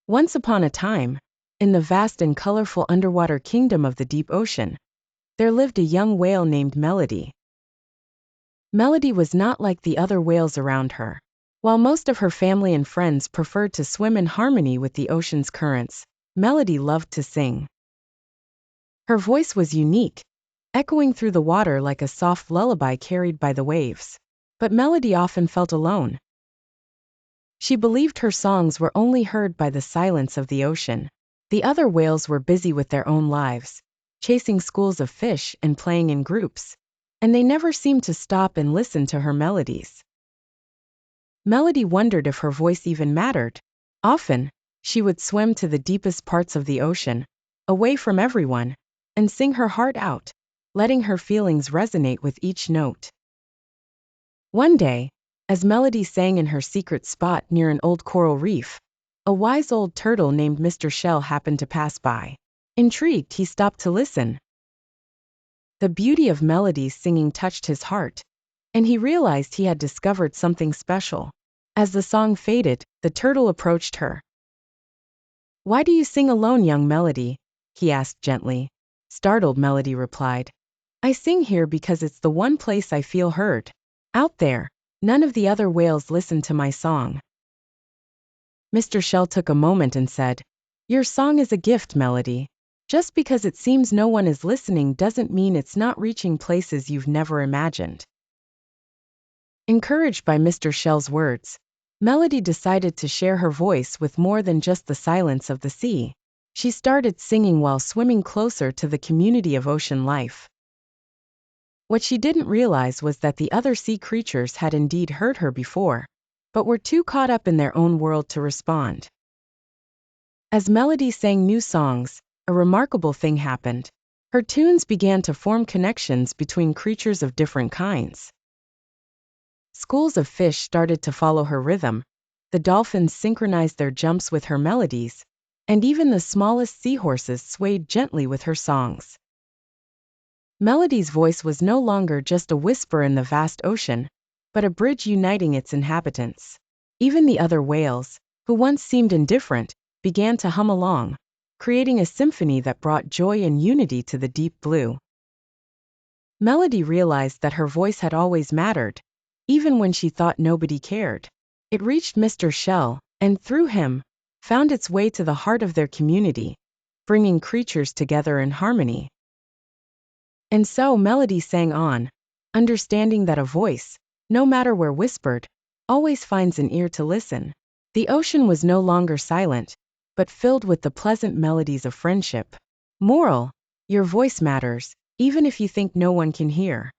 Once upon a time, in the vast and colorful underwater kingdom of the deep ocean, there lived a young whale named Melody. Melody was not like the other whales around her. While most of her family and friends preferred to swim in harmony with the ocean's currents, Melody loved to sing. Her voice was unique, echoing through the water like a soft lullaby carried by the waves. But Melody often felt alone. She believed her songs were only heard by the silence of the ocean. The other whales were busy with their own lives, chasing schools of fish and playing in groups, and they never seemed to stop and listen to her melodies. Melody wondered if her voice even mattered. Often, she would swim to the deepest parts of the ocean, away from everyone, and sing her heart out, letting her feelings resonate with each note. One day, as Melody sang in her secret spot near an old coral reef, a wise old turtle named Mr. Shell happened to pass by. Intrigued, he stopped to listen. The beauty of Melody's singing touched his heart, and he realized he had discovered something special. As the song faded, the turtle approached her. "Why do you sing alone, young Melody?" he asked gently. Startled, Melody replied, "I sing here because it's the one place I feel heard. Out there, none of the other whales listen to my song." Mr. Shell took a moment and said, "Your song is a gift, Melody. Just because it seems no one is listening doesn't mean it's not reaching places you've never imagined." Encouraged by Mr. Shell's words, Melody decided to share her voice with more than just the silence of the sea. She started singing while swimming closer to the community of ocean life. What she didn't realize was that the other sea creatures had indeed heard her before, but were too caught up in their own world to respond. As Melody sang new songs, a remarkable thing happened. Her tunes began to form connections between creatures of different kinds. Schools of fish started to follow her rhythm, the dolphins synchronized their jumps with her melodies, and even the smallest seahorses swayed gently with her songs. Melody's voice was no longer just a whisper in the vast ocean, but a bridge uniting its inhabitants. Even the other whales, who once seemed indifferent, began to hum along, creating a symphony that brought joy and unity to the deep blue. Melody realized that her voice had always mattered, even when she thought nobody cared. It reached Mr. Shell, and through him, found its way to the heart of their community, bringing creatures together in harmony. And so Melody sang on, understanding that a voice, no matter where whispered, always finds an ear to listen. The ocean was no longer silent, but filled with the pleasant melodies of friendship. Moral: your voice matters, even if you think no one can hear.